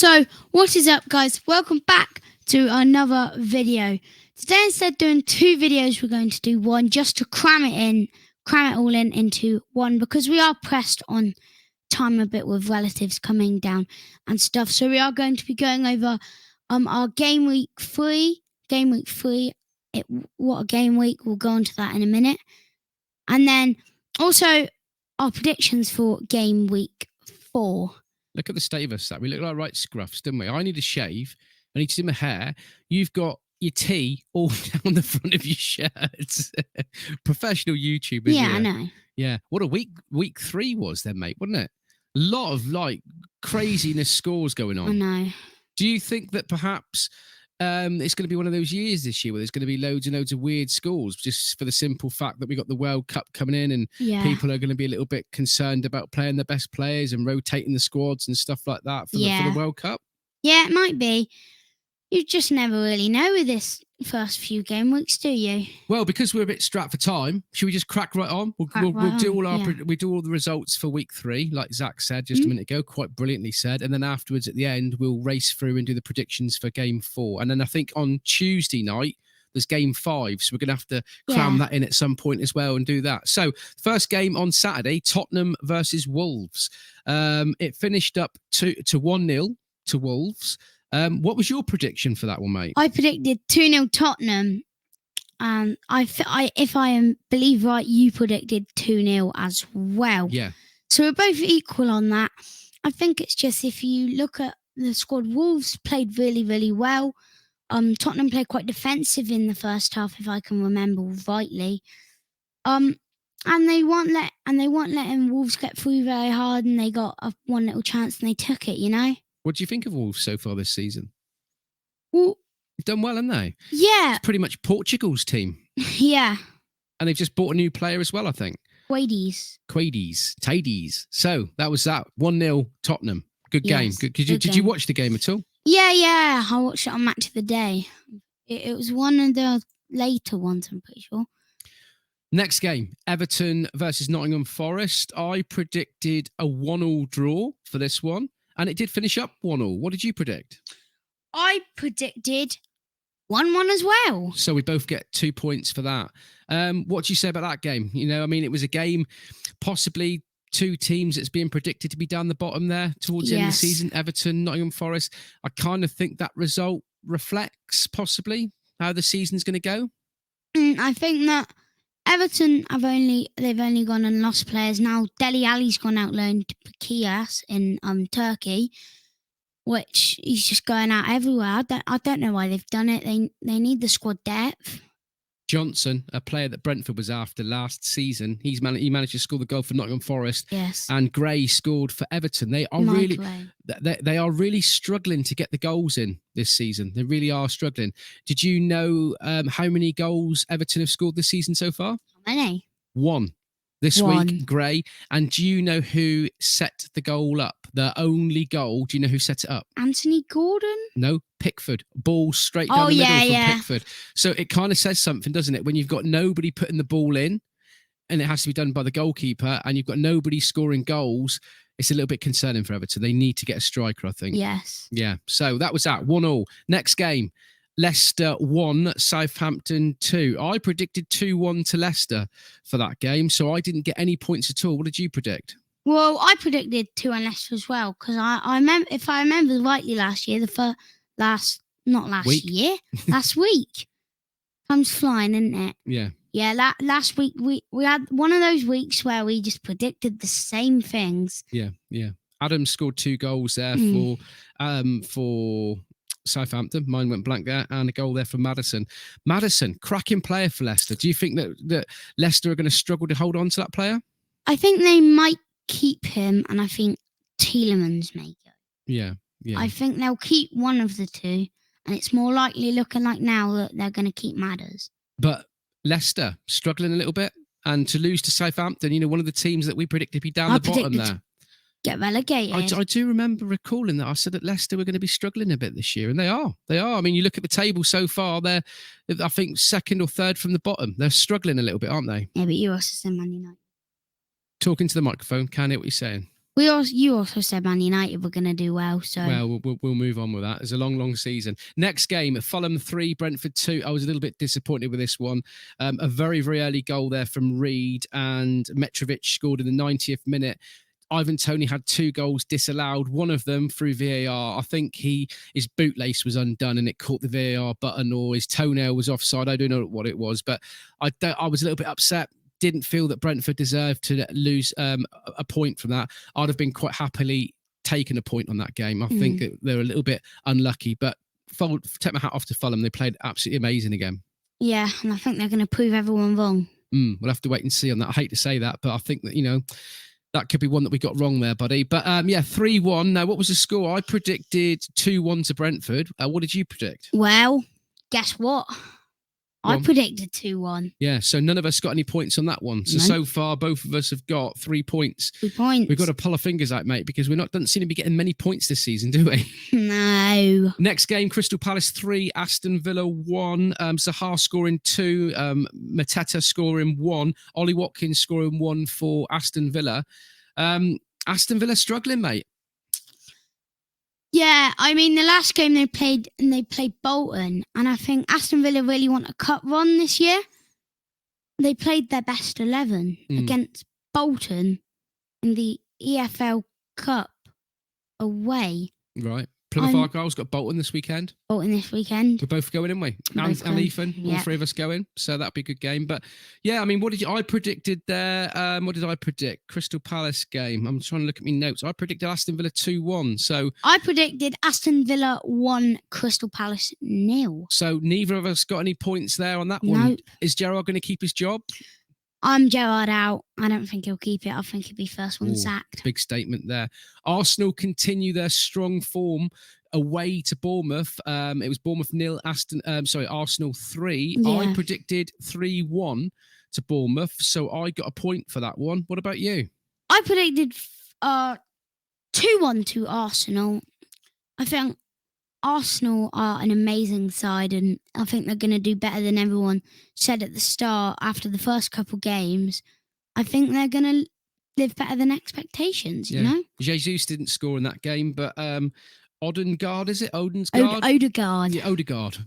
So, what is up, guys? Welcome back to another video. Today, instead of doing 2 videos, we're going to do one just to cram it all in into one, because we are pressed on time a bit with relatives coming down and stuff. So we are going to be going over our game week 3. What a game week. We'll go on to that in a minute. And then also our predictions for game week 4. Look at the state of us, that we look like right scruffs, don't we? I need a shave. I need to do my hair. You've got your tea all down the front of your shirt. Professional YouTubers. Yeah, I know. Yeah. What a week 3 was then, mate, wasn't it? A lot of craziness scores going on. I know. Do you think that perhaps it's going to be one of those years this year where there's going to be loads and loads of weird scores, just for the simple fact that we got the World Cup coming in and people are going to be a little bit concerned about playing the best players and rotating the squads and stuff like that for the World Cup? Yeah, it might be. You just never really know with this first few game weeks, do you? Well, because we're a bit strapped for time, should we just crack right on? We'll do all the results for week 3, like Zach said just a minute ago, quite brilliantly said. And then afterwards, at the end, we'll race through and do the predictions for game 4. And then I think on Tuesday night, there's game 5. So we're going to have to cram that in at some point as well and do that. So first game on Saturday, Tottenham versus Wolves. It finished up to 1-0 to Wolves. What was your prediction for that one, mate? I predicted 2-0 Tottenham. If I believe right, you predicted 2-0 as well. Yeah. So we're both equal on that. I think it's just, if you look at the squad, Wolves played really, really well. Tottenham played quite defensive in the first half, if I can remember rightly. And they weren't letting Wolves get through very hard, and they got one little chance and they took it, you know? What do you think of Wolves so far this season? Well, they've done well, haven't they? Yeah. It's pretty much Portugal's team. Yeah. And they've just bought a new player as well, I think. Tades. So that was that. 1-0 Tottenham. Good game. Did you watch the game at all? Yeah. I watched it on Match of the Day. It was one of the later ones, I'm pretty sure. Next game, Everton versus Nottingham Forest. I predicted a 1-1 draw for this one. And it did finish up 1-1. What did you predict? I predicted 1-1 as well. So we both get 2 points for that. What do you say about that game? You know, I mean, it was a game, possibly 2 teams that's being predicted to be down the bottom there towards the end of the season. Everton, Nottingham Forest. I kind of think that result reflects possibly how the season's going to go. I think that Everton they've only gone and lost players. Now Dele Alli's gone out loaned to Kias in Turkey, which he's just going out everywhere. I don't know why they've done it. They need the squad depth. Johnson, a player that Brentford was after last season, he managed to score the goal for Nottingham Forest. Yes. And Gray scored for Everton. They are they are really struggling to get the goals in this season. They really are struggling. Did you know how many goals Everton have scored this season so far? How many? 1. This week, Gray. And do you know who set the goal up? The only goal. Do you know who set it up? Anthony Gordon? No, Pickford. Ball straight down the middle from Pickford. So it kind of says something, doesn't it? When you've got nobody putting the ball in, and it has to be done by the goalkeeper, and you've got nobody scoring goals, it's a little bit concerning for Everton. They need to get a striker, I think. Yes. Yeah. So that was that. 1-1. Next game. Leicester 1, Southampton 2. I predicted 2-1 to Leicester for that game, so I didn't get any points at all. What did you predict? Well, I predicted 2-1 Leicester as well, because I remember, if I remember rightly, last week. Time's flying, isn't it? Yeah. Yeah, last week we had one of those weeks where we just predicted the same things. Yeah. Adam scored 2 goals there for Southampton. Mine went blank there, and a goal there for Maddison. Maddison, cracking player for Leicester. Do you think that Leicester are going to struggle to hold on to that player? I think they might keep him, and I think Tielemans may go. Yeah. I think they'll keep one of the 2, and it's more likely looking like now that they're going to keep Madders. But Leicester struggling a little bit, and to lose to Southampton, you know, one of the teams that we predicted to be down the bottom there. Get relegated. I do remember recalling that I said that Leicester were going to be struggling a bit this year, and they are. I mean, you look at the table so far; they're, I think, 2nd or 3rd from the bottom. They're struggling a little bit, aren't they? Yeah, but you also said Man United. Talking to the microphone, can't hear what you're saying. You also said Man United were going to do well, so... Well, we'll move on with that. It's a long season. Next game, Fulham 3, Brentford 2. I was a little bit disappointed with this one. A very, very early goal there from Reed, and Mitrovic scored in the 90th minute. Ivan Toney had 2 goals disallowed, one of them through VAR. I think his bootlace was undone and it caught the VAR button, or his toenail was offside. I don't know what it was, but I was a little bit upset. Didn't feel that Brentford deserved to lose a point from that. I'd have been quite happily taken a point on that game. I think that they're a little bit unlucky, but take my hat off to Fulham. They played absolutely amazing again. Yeah, and I think they're going to prove everyone wrong. We'll have to wait and see on that. I hate to say that, but I think that, that could be one that we got wrong there, buddy. But 3-1. Now, what was the score? I predicted 2-1 to Brentford. What did you predict? Well, guess what? I predicted 2-1. Yeah, so none of us got any points on that one. So far, both of us have got 3 points. 3 points. We've got to pull our fingers out, mate, because don't seem to be getting many points this season, do we? No. Next game, Crystal Palace 3, Aston Villa 1. Zaha scoring 2, Mateta scoring 1, Ollie Watkins scoring 1 for Aston Villa. Aston Villa struggling, mate. Yeah, I mean, the last game they played Bolton, and I think Aston Villa really want a cup run this year. They played their best 11 against Bolton in the EFL Cup away. Right. Plymouth Argyle's got Bolton this weekend. We're both going, aren't we? And Ethan, all 3 of us going. So that'd be a good game. But yeah, I mean, I predicted there? What did I predict? Crystal Palace game. I'm trying to look at my notes. I predicted Aston Villa 2-1. So I predicted Aston Villa 1, Crystal Palace 0. So neither of us got any points there on that one. Nope. Is Gerrard going to keep his job? I'm Gerrard out. I don't think he'll keep it. I think he'll be first one sacked. Big statement there. Arsenal continue their strong form away to Bournemouth. It was Bournemouth 0, Arsenal 3. Yeah. I predicted 3-1 to Bournemouth, so I got a point for that one. What about you? I predicted 2-1 to Arsenal. I think Arsenal are an amazing side, and I think they're going to do better than everyone said at the start after the first couple games. I think they're going to live better than expectations, you know? Jesus didn't score in that game, but Odegaard, is it? Odegaard? Odegaard. Yeah, Odegaard.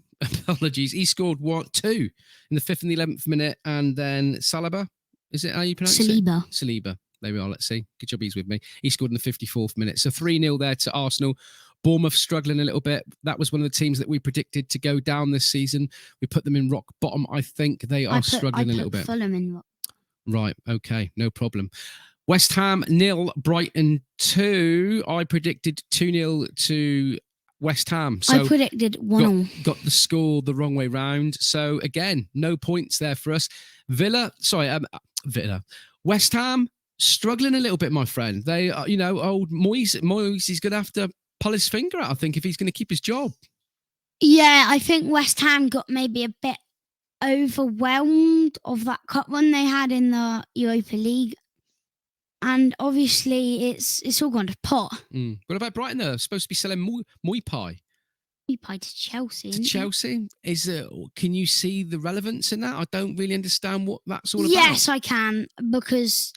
Apologies. He scored 2 in the 5th and the 11th minute, and then Saliba, is it how you pronounce it? Saliba. There we are, let's see. Good job he's with me. He scored in the 54th minute. So 3-0 there to Arsenal. Bournemouth struggling a little bit. That was one of the teams that we predicted to go down this season. We put them in rock bottom. I think they are struggling a little bit. Fulham in rock. Right, okay, no problem. West Ham 0, Brighton 2. I predicted 2-0 to West Ham. So I predicted 1-0. Got the score the wrong way round. So again, no points there for us. Villa. West Ham struggling a little bit, my friend. They are, old Moyes is going to have to pull his finger out, I think, if he's going to keep his job. Yeah, I think West Ham got maybe a bit overwhelmed of that cup run they had in the Europa League. And obviously, it's all gone to pot. What about Brighton? They're supposed to be selling Muay Pie. Muay Pie to Chelsea. Chelsea? Can you see the relevance in that? I don't really understand what that's all about. Yes, I can, because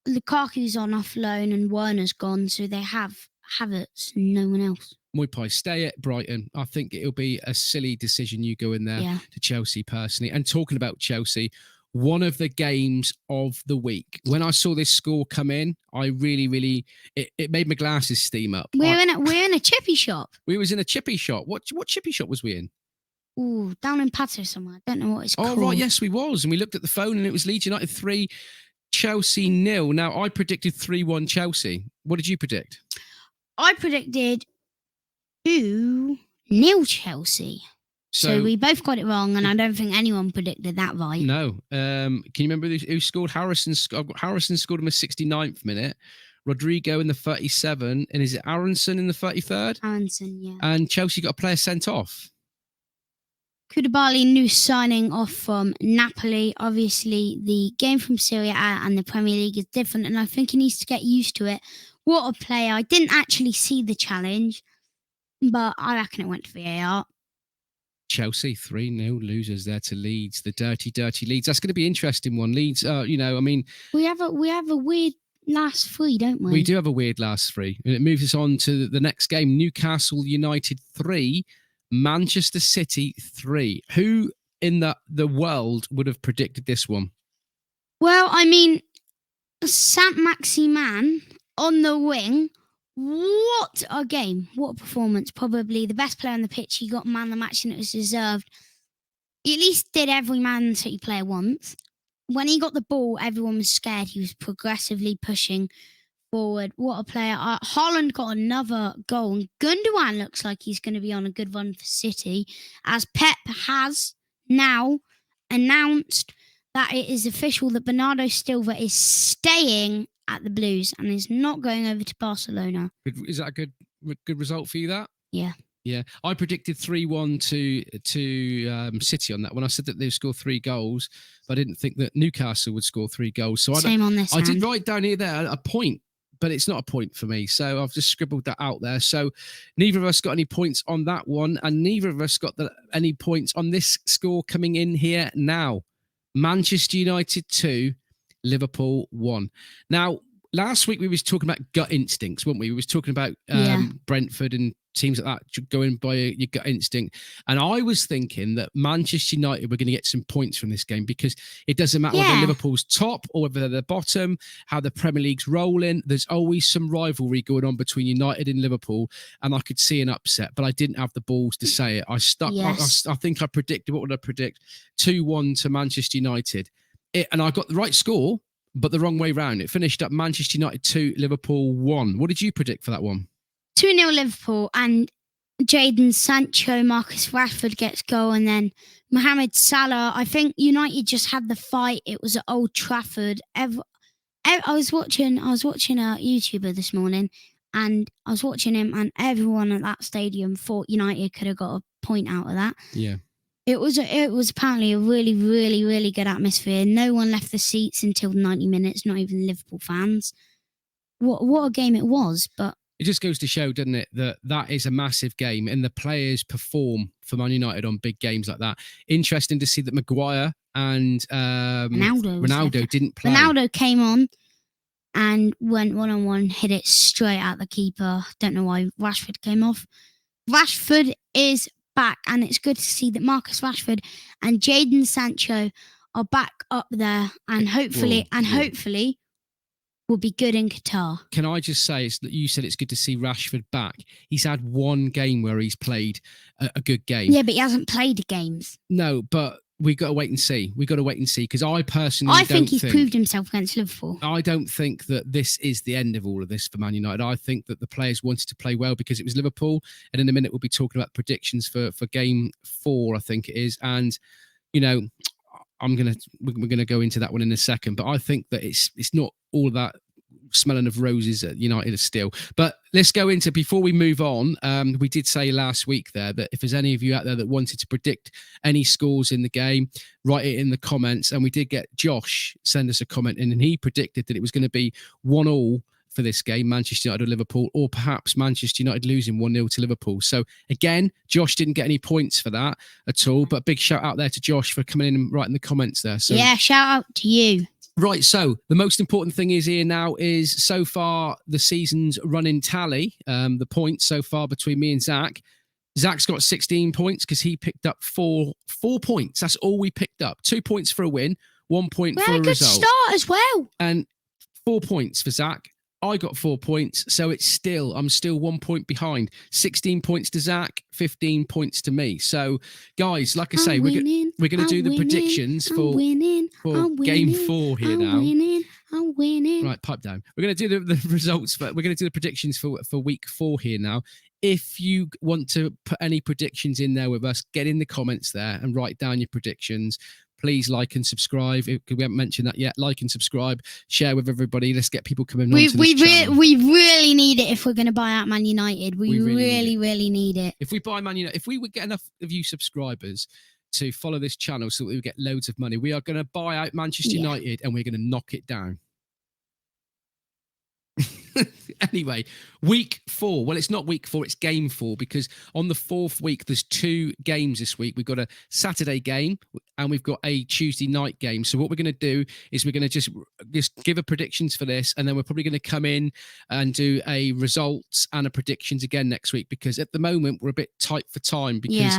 Lukaku's on off loan and Werner's gone, so they have Havertz, no one else. Muay Pie, stay at Brighton. I think it'll be a silly decision you go in there to Chelsea personally. And talking about Chelsea, one of the games of the week, when I saw this score come in, I really, it made my glasses steam up. We're in a chippy shop. We was in a chippy shop. What chippy shop was we in? Oh, down in Pato somewhere. I don't know what it's called. Oh, right, yes, we was. And we looked at the phone and it was Leeds United 3, Chelsea 0. Now, I predicted 3-1 Chelsea. What did you predict? I predicted 2-0 Chelsea. So we both got it wrong, and I don't think anyone predicted that right. No. Can you remember who scored? Harrison scored in the 69th minute. Rodrigo in the 37th. And is it Aronson in the 33rd? Aronson, yeah. And Chelsea got a player sent off. Koulibaly, new signing off from Napoli. Obviously, the game from Serie A and the Premier League is different, and I think he needs to get used to it. What a player. I didn't actually see the challenge, but I reckon it went to VAR. Chelsea 3-0 losers there to Leeds. The dirty Leeds. That's going to be an interesting one. Leeds, we have a weird last three, don't we? We do have a weird last three. And it moves us on to the next game. Newcastle United 3, Manchester City 3. Who in the world would have predicted this one? Well, I mean, Saint-Maximin on the wing. What a game. What a performance. Probably the best player on the pitch. He got man of the match and it was deserved. He at least did every Man City player once. When he got the ball, everyone was scared. He was progressively pushing forward. What a player. Haaland got another goal. And Gundogan looks like he's going to be on a good run for City, as Pep has now announced that it is official that Bernardo Silva is staying at the Blues and is not going over to Barcelona. Is that a good result for you, that? Yeah. Yeah, I predicted 3-1 to City on that when I said that they'd score 3 goals, but I didn't think that Newcastle would score 3 goals. So Same on this. I did write down here there a point, but it's not a point for me. So I've just scribbled that out there. So neither of us got any points on that one, and neither of us got any points on this score coming in here now. Manchester United 2, Liverpool 1. Now, last week we was talking about gut instincts, weren't we? We was talking about Brentford and teams like that going by your gut instinct. And I was thinking that Manchester United were going to get some points from this game because it doesn't matter whether Liverpool's top or whether they're the bottom, how the Premier League's rolling. There's always some rivalry going on between United and Liverpool. And I could see an upset, but I didn't have the balls to say it. I stuck. Yes. I think I predicted, what would I predict? 2-1 to Manchester United. And I got the right score, but the wrong way round. It finished up Manchester United 2, Liverpool 1. What did you predict for that one? 2-0 Liverpool, and Jadon Sancho, Marcus Rashford gets goal, and then Mohamed Salah. I think United just had the fight. It was at Old Trafford. I was watching a YouTuber this morning, and I was watching him, and everyone at that stadium thought United could have got a point out of that. Yeah. It was apparently a really, really, really good atmosphere. No one left the seats until 90 minutes, not even Liverpool fans. What a game it was, but it just goes to show, doesn't it, that is a massive game and the players perform for Man United on big games like that. Interesting to see that Maguire and Ronaldo didn't play. Ronaldo came on and went one-on-one, hit it straight at the keeper. Don't know why Rashford came off. Rashford is back, and it's good to see that Marcus Rashford and Jadon Sancho are back up there, and hopefully will be good in Qatar. Can I just say, that you said it's good to see Rashford back. He's had one game where he's played a good game. Yeah, but he hasn't played games. No, but we've got to wait and see. Because I personally think he's proved himself against Liverpool. I don't think that this is the end of all of this for Man United. I think that the players wanted to play well because it was Liverpool. And in a minute, we'll be talking about predictions for game 4, I think it is. And, you know, we're gonna go into that one in a second, but I think that it's not all that smelling of roses at United still. But let's go into, before we move on, we did say last week there that if there's any of you out there that wanted to predict any scores in the game, write it in the comments. And we did get Josh send us a comment in, and he predicted that it was going to be 1-1 for this game, Manchester United or Liverpool, or perhaps Manchester United losing 1-0 to Liverpool. So again, Josh didn't get any points for that at all, but big shout out there to Josh for coming in and writing the comments there. So yeah, shout out to you. Right, so the most important thing is here now is so far the season's running tally, the points so far between me and Zach. Zach's got 16 points because he picked up four points. That's all we picked up. 2 points for a win, 1 point for a result. Good start as well. And 4 points for Zach. I got 4 points, so I'm still 1 point behind. 16 points to Zach, 15 points to me. So, guys, like I say, we're going to do the predictions for game 4 here now. I'm winning. Right, pipe down. We're going to do the results, but we're going to do the predictions for week 4 here now. If you want to put any predictions in there with us, get in the comments there and write down your predictions. Please like and subscribe. We haven't mentioned that yet. Like and subscribe. Share with everybody. Let's get people coming on to this channel. We really need it if we're going to buy out Man United. We really need it. If we buy Man United, if we would get enough of you subscribers to follow this channel so that we get loads of money, we are going to buy out Manchester United and we're going to knock it down. Anyway, week 4. Well, it's not week 4, it's game 4, because on the 4th week, there's 2 games this week. We've got a Saturday game and we've got a Tuesday night game. So what we're going to do is we're going to just give a predictions for this, and then we're probably going to come in and do a results and a predictions again next week, because at the moment we're a bit tight for time because,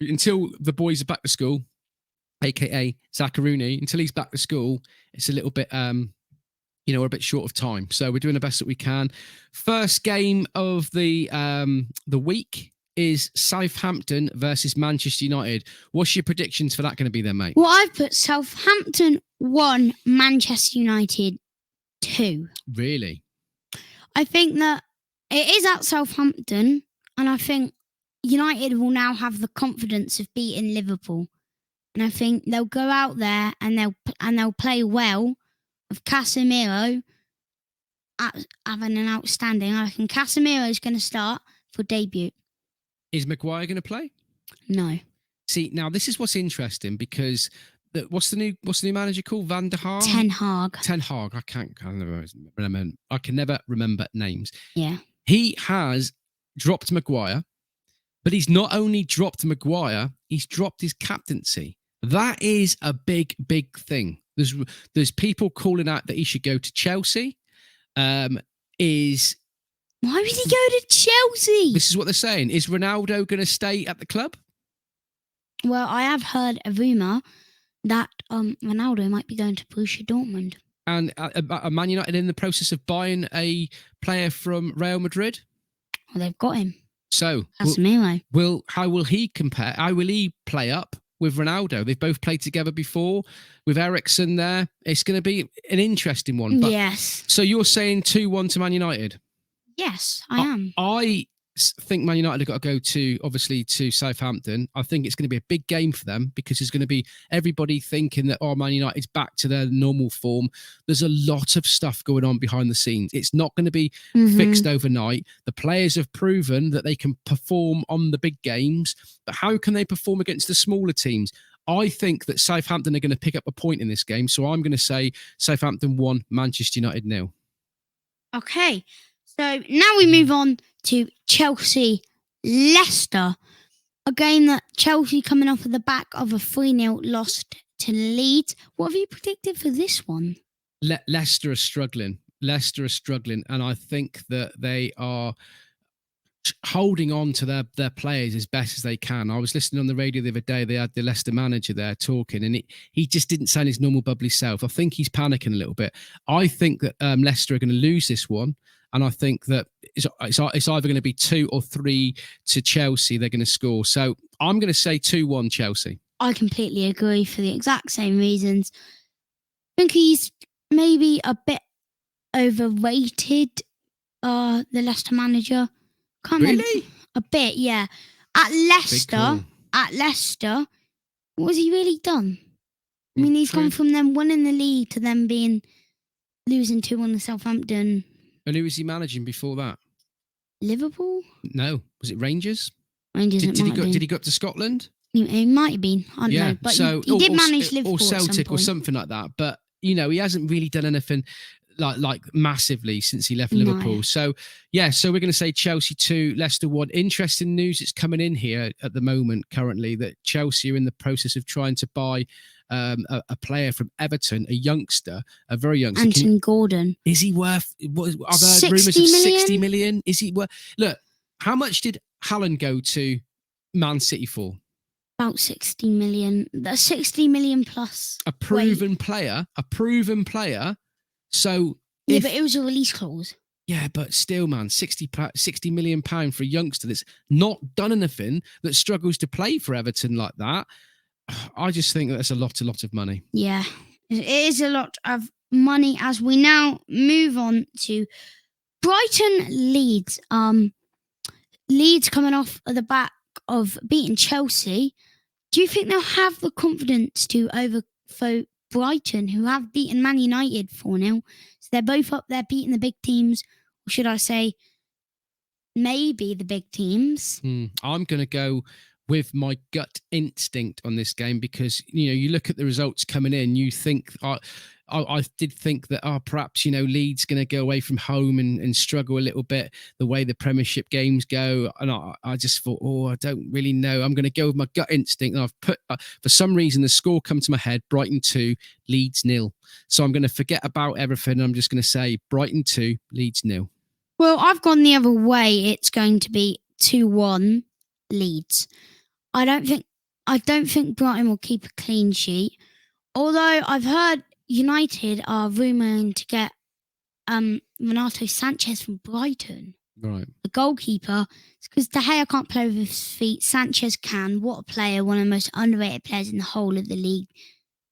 until the boys are back to school, aka Zacharuni, until he's back to school, it's a little bit, we're a bit short of time. So we're doing the best that we can. First game of the week is Southampton versus Manchester United. What's your predictions for that going to be then, mate? Well, I've put Southampton 1, Manchester United 2. Really? I think that it is at Southampton, and I think United will now have the confidence of beating Liverpool. And I think they'll go out there and they'll play well with Casemiro having an outstanding. I reckon Casemiro is going to start for debut. Is Maguire going to play? No. See, now this is what's interesting, because what's the new manager called? Van der Haar? Ten Hag. I can never remember names. Yeah. He has dropped Maguire, but he's not only dropped Maguire, he's dropped his captaincy. That is a big, big thing. There's people calling out that he should go to Chelsea. Why would he go to Chelsea? This is what they're saying. Is Ronaldo going to stay at the club? Well, I have heard a rumour that Ronaldo might be going to Borussia Dortmund. And are Man United in the process of buying a player from Real Madrid? Well, they've got him. So, how will he compare? How will he play up with Ronaldo? They've both played together before with Eriksen there. It's going to be an interesting one. But, yes. So you're saying 2-1 to Man United? Yes, I am. I think Man United have got to go to Southampton. I think it's going to be a big game for them, because there's going to be everybody thinking that, Man United's back to their normal form. There's a lot of stuff going on behind the scenes. It's not going to be fixed overnight. The players have proven that they can perform on the big games, but how can they perform against the smaller teams? I think that Southampton are going to pick up a point in this game, so I'm going to say Southampton 1, Manchester United 0. Okay. So now we move on to Chelsea-Leicester, a game that Chelsea coming off of the back of a 3-0 loss to Leeds. What have you predicted for this one? Leicester are struggling. And I think that they are holding on to their players as best as they can. I was listening on the radio the other day. They had the Leicester manager there talking, and he just didn't sound his normal bubbly self. I think he's panicking a little bit. I think that Leicester are going to lose this one. And I think that it's either going to be 2 or 3 to Chelsea. They're going to score. So I'm going to say 2-1 Chelsea. I completely agree for the exact same reasons. I think he's maybe a bit overrated, the Leicester manager. Really? A bit, yeah. At Leicester, what has he really done? I mean, he's gone from them winning the league to them losing 2-1 to Southampton. And who was he managing before that? Liverpool? No. Was it Rangers? Did he go up to Scotland? He might have been. I don't know. But so, he did manage Liverpool. Or Celtic or something like that. But, he hasn't really done anything like massively since he left Liverpool. No. So, so we're going to say Chelsea 2, Leicester 1. Interesting news that's coming in here at the moment currently, that Chelsea are in the process of trying to buy a player from Everton, a very youngster. Anthony Gordon. Is he worth, I've heard rumours of 60 million. Is he worth, look, how much did Haaland go to Man City for? About 60 million. That's 60 million plus. A proven player. So but it was a release clause. Yeah, but still, man, £60 million for a youngster that's not done anything, that struggles to play for Everton like that. I just think that's a lot of money. Yeah, it is a lot of money. As we now move on to Brighton Leeds. Leeds coming off the back of beating Chelsea. Do you think they'll have the confidence to overthrow Brighton, who have beaten Man United 4-0? So they're both up there beating the big teams. Or should I say, maybe the big teams? I'm going to go with my gut instinct on this game, because you look at the results coming in, you think I did think that perhaps Leeds going to go away from home and struggle a little bit the way the Premiership games go, and I just thought, I don't really know. I'm going to go with my gut instinct, and I've put for some reason the score come to my head: Brighton 2, Leeds 0. So I'm going to forget about everything. And I'm just going to say Brighton 2, Leeds 0. Well, I've gone the other way. It's going to be 2-1 Leeds. I don't think Brighton will keep a clean sheet. Although I've heard United are rumouring to get Renato Sanchez from Brighton. Right. The goalkeeper. Because De Gea can't play with his feet. Sanchez can. What a player. One of the most underrated players in the whole of the league.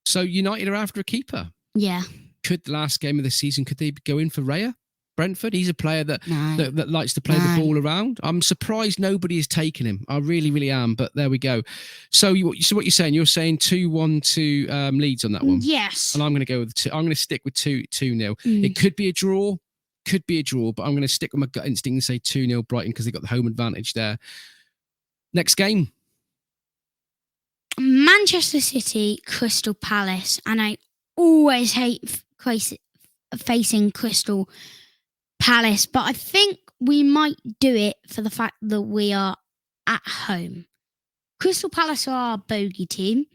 So United are after a keeper? Yeah. Could the last game of the season, could they go in for Raya? Brentford? He's a player that likes to play the ball around. I'm surprised nobody has taken him. I really, really am. But there we go. So what you're saying? You're saying 2-1 to Leeds on that one. Yes. And I'm going to go with 2. I'm going to stick with 2-0. It could be a draw. But I'm going to stick with my gut instinct and say 2-0 Brighton because they got the home advantage there. Next game. Manchester City, Crystal Palace, and I always hate facing Crystal Palace, but I think we might do it for the fact that we are at home. Crystal Palace are our bogey team,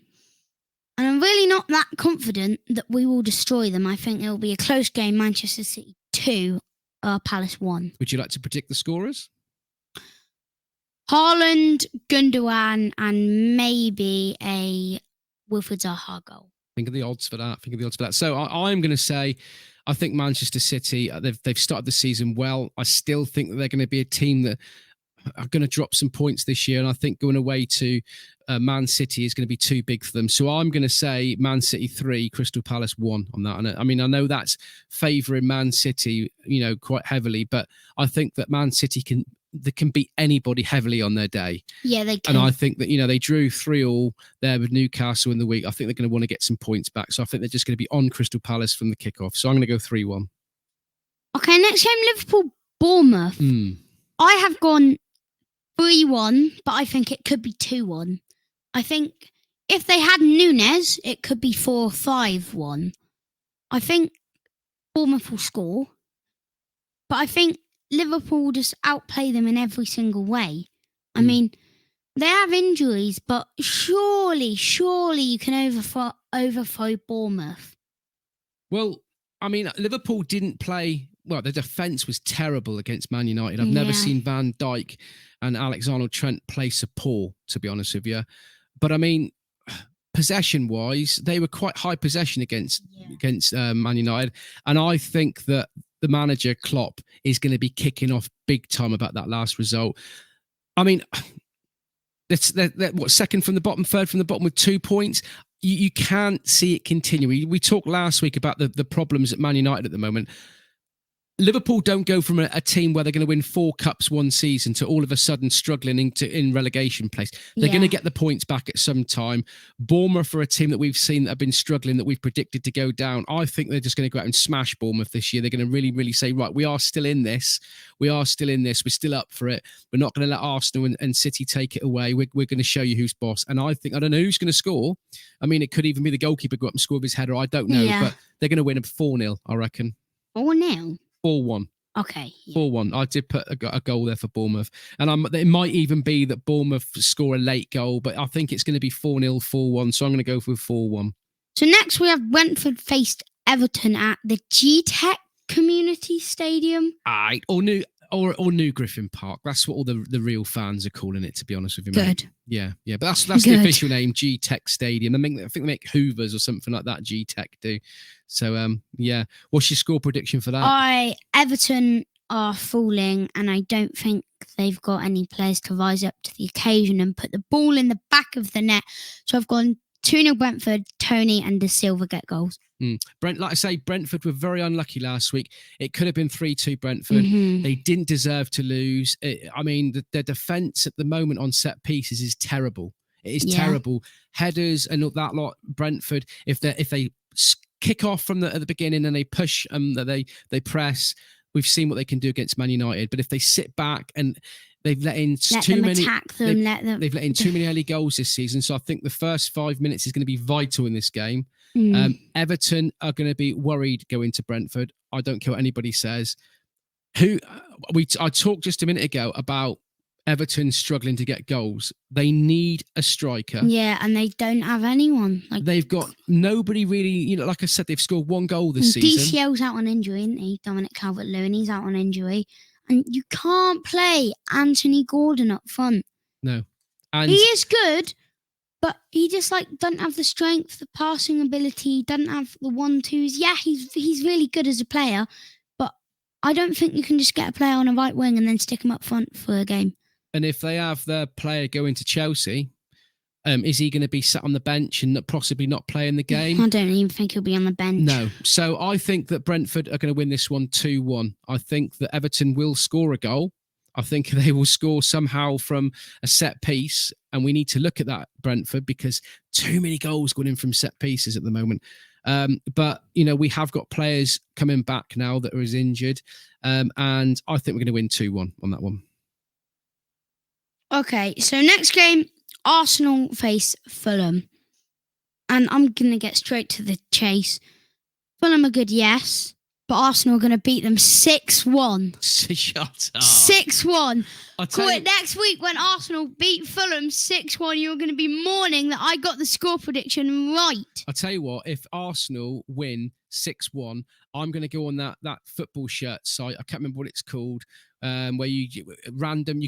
and I'm really not that confident that we will destroy them. I think it will be a close game, Manchester City 2, Palace 1. Would you like to predict the scorers? Haaland, Gundogan, and maybe a Wilfried Zaha goal. Think of the odds for that. So I'm going to say, I think Manchester City, they've started the season well. I still think that they're going to be a team that are going to drop some points this year. And I think going away to Man City is going to be too big for them. So I'm going to say Man City 3, Crystal Palace 1 on that. And I mean, I know that's favouring Man City, quite heavily, but I think that Man City can beat anybody heavily on their day. Yeah, they can. And I think that, they drew 3-3 there with Newcastle in the week. I think they're going to want to get some points back. So I think they're just going to be on Crystal Palace from the kickoff. So I'm going to go 3-1. Okay, next game, Liverpool, Bournemouth. I have gone 3-1, but I think it could be 2-1. I think if they had Núñez, it could be 4-5-1. I think Bournemouth will score, but I think Liverpool just outplay them in every single way. I mean, they have injuries, but surely you can overthrow Bournemouth. Well, I mean, Liverpool didn't play. Well, the defence was terrible against Man United. I've never seen Van Dijk and Alexander-Trent play so poor, to be honest with you. But I mean, possession-wise, they were quite high possession against Man United, and I think that the manager Klopp is going to be kicking off big time about that last result. I mean, they're second from the bottom, third from the bottom with 2 points. You can't see it continue. We talked last week about the problems at Man United at the moment. Liverpool don't go from a team where they're going to win 4 cups one season to all of a sudden struggling in relegation place. They're going to get the points back at some time. Bournemouth are a team that we've seen that have been struggling, that we've predicted to go down. I think they're just going to go out and smash Bournemouth this year. They're going to really, really say, right, we are still in this. We're still up for it. We're not going to let Arsenal and City take it away. We're going to show you who's boss. And I don't know who's going to score. I mean, it could even be the goalkeeper go up and score with his header. I don't know, but they're going to win 4-0, I reckon. 4-0? 4-1. Okay. 4-1. I did put a goal there for Bournemouth. And it might even be that Bournemouth score a late goal, but I think it's going to be 4-0, 4-1. So I'm going to go with 4-1. So next we have Brentford faced Everton at the G-Tech Community Stadium. Aye, or New Griffin Park. That's what all the real fans are calling it, to be honest with you, mate. Good. Yeah. But that's the official name, G-Tech Stadium. I think they make Hoovers or something like that, G-Tech do. So, what's your score prediction for that? Everton are falling, and I don't think they've got any players to rise up to the occasion and put the ball in the back of the net. So I've gone 2-0 Brentford. Tony and De Silva get goals. Like I say, Brentford were very unlucky last week. It could have been 3-2 Brentford. They didn't deserve to lose. Their defence at the moment on set pieces is terrible. It is terrible. Headers and all that lot. Brentford, if they kick off at the beginning and they push, they press. We've seen what they can do against Man United. But if they sit back and they've let in too many, they've let in too many early goals this season. So I think the first 5 minutes is going to be vital in this game. Everton are going to be worried going to Brentford. I don't care what anybody says. I talked just a minute ago about Everton struggling to get goals. They need a striker. Yeah, and they don't have anyone. They've got nobody really, like I said, they've scored 1 goal this season. DCL's out on injury, isn't he? Dominic Calvert-Lewin, he's out on injury. And you can't play Anthony Gordon up front. No. And he is good, but he just doesn't have the strength, the passing ability, doesn't have the 1-2s. Yeah, he's really good as a player, but I don't think you can just get a player on a right wing and then stick him up front for a game. And if they have their player going to Chelsea, is he going to be sat on the bench and possibly not play in the game? I don't even think he'll be on the bench. No. So I think that Brentford are going to win this one 2-1. I think that Everton will score a goal. I think they will score somehow from a set piece. And we need to look at that, Brentford, because too many goals going in from set pieces at the moment. But, we have got players coming back now that are injured. And I think we're going to win 2-1 on that one. Okay, so next game, Arsenal face Fulham. And I'm going to get straight to the chase. Fulham are good, yes. But Arsenal are going to beat them 6-1. Shut up. 6-1. Call it next week when Arsenal beat Fulham 6-1. You're going to be mourning that I got the score prediction right. I'll tell you what, if Arsenal win 6-1, I'm going to go on that football shirt site. I can't remember what it's called. Where you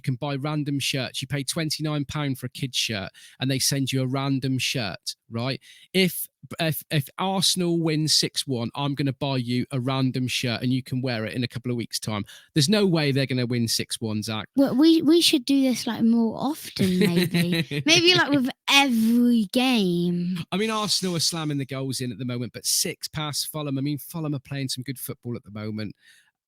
can buy random shirts. You pay £29 for a kid's shirt and they send you a random shirt, right? If Arsenal wins 6-1, I'm going to buy you a random shirt and you can wear it in a couple of weeks' time. There's no way they're going to win 6-1, Zach. Well, we should do this more often, maybe. Maybe with every game. I mean, Arsenal are slamming the goals in at the moment, but 6 past Fulham. I mean, Fulham are playing some good football at the moment.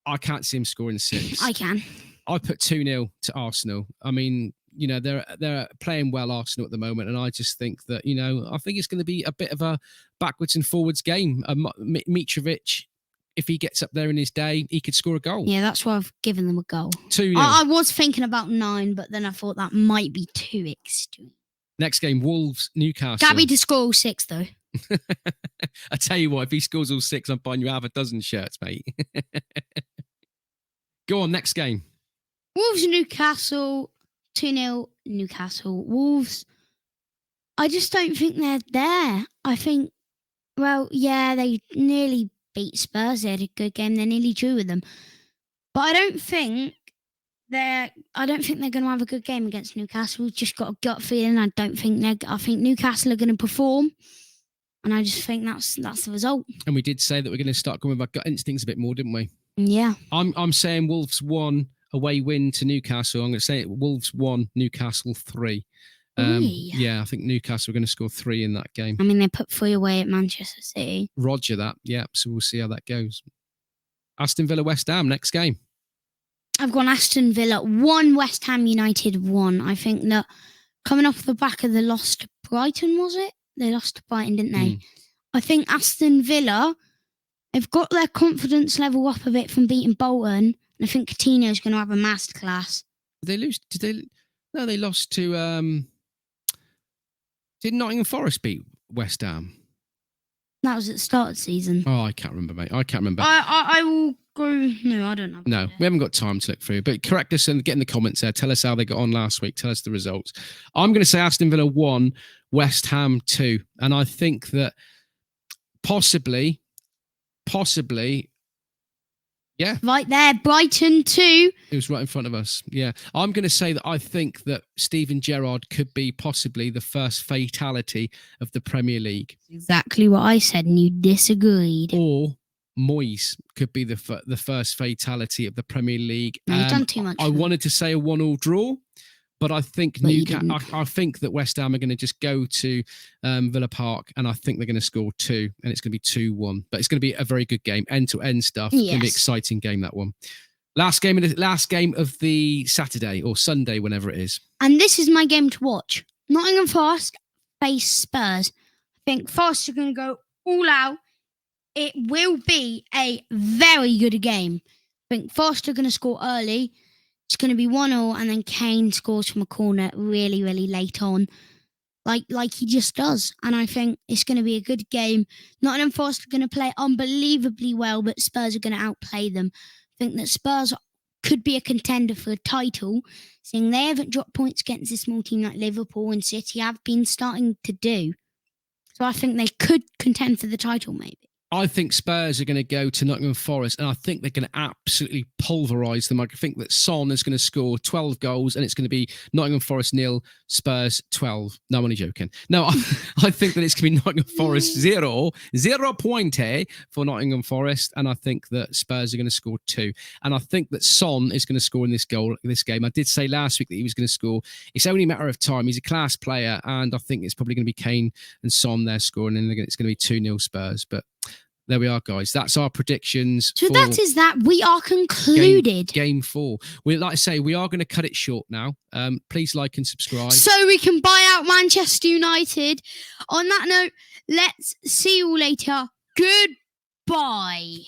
I can't see him scoring 6. I can. I put 2-0 to Arsenal. I mean, they're playing well, Arsenal, at the moment, and I just think that, I think it's going to be a bit of a backwards and forwards game. Mitrovic, if he gets up there in his day, he could score a goal. Yeah, that's why I've given them a goal. 2-0. I was thinking about 9, but then I thought that might be too extreme. Next game, Wolves, Newcastle. Gabby to score all 6, though. I tell you what, if he scores all 6, I'm buying you half a dozen shirts, mate. Go on, next game. Wolves Newcastle, 2-0 Newcastle. Wolves, I just don't think they're there. I think, they nearly beat Spurs. They had a good game. They nearly drew with them. But I don't think they're going to have a good game against Newcastle. We've just got a gut feeling. I think Newcastle are going to perform. And I just think that's the result. And we did say that we're going to start going with our gut instincts a bit more, didn't we? Yeah. I'm saying Wolves 1 away win to Newcastle. I'm going to say Wolves 1, Newcastle 3. Yeah, I think Newcastle are going to score 3 in that game. I mean, they put 3 away at Manchester City. Roger that. Yeah, so we'll see how that goes. Aston Villa, West Ham, next game. I've gone Aston Villa 1, West Ham United 1. I think that coming off the back of the loss to Brighton, was it? They lost to Brighton, didn't they? I think Aston Villa have got their confidence level up a bit from beating Bolton. And I think Coutinho's going to have a masterclass. Did they lose? No, they lost to... Did Nottingham Forest beat West Ham? That was at the start of the season. Oh, I can't remember, mate. I can't remember. I will go... No, I don't know. No, we haven't got time to look through. But correct us and get in the comments there. Tell us how they got on last week. Tell us the results. I'm going to say Aston Villa 1, West Ham 2. And I think that possibly, yeah. Right there, Brighton 2. It was right in front of us, yeah. I'm going to say that I think that Steven Gerrard could be possibly the first fatality of the Premier League. Exactly what I said, and you disagreed. Or Moyes could be the first fatality of the Premier League. No, you've done too much. I wanted to say a 1-1 draw, but I think I think that West Ham are going to just go to Villa Park, and I think they're going to score 2, and it's going to be 2-1. But it's going to be a very good game, end-to-end stuff. Yes. It's going to be an exciting game, that one. Last game of the Saturday or Sunday, whenever it is. And this is my game to watch. Nottingham Forest face Spurs. I think Forest are going to go all out. It will be a very good game. I think Forest are going to score early. It's going to be 1-0, and then Kane scores from a corner really, really late on. like he just does. And I think it's going to be a good game. Nottingham Forest are going to play unbelievably well, but Spurs are going to outplay them. I think that Spurs could be a contender for a title, seeing they haven't dropped points against a small team like Liverpool and City have been starting to do. So I think they could contend for the title, maybe. I think Spurs are going to go to Nottingham Forest, and I think they're going to absolutely pulverise them. I think that Son is going to score 12 goals, and it's going to be Nottingham Forest 0, Spurs 12. No, I'm only joking. No, I think that it's going to be Nottingham Forest 0 point for Nottingham Forest, and I think that Spurs are going to score 2. And I think that Son is going to score in this game. I did say last week that he was going to score. It's only a matter of time. He's a class player, and I think it's probably going to be Kane and Son there scoring, and it's going to be 2-0 Spurs. But there we are, guys. That's our predictions. So that is that. We are concluded. Game 4. Like I say, we are going to cut it short now. Please like and subscribe. So we can buy out Manchester United. On that note, let's see you later. Goodbye.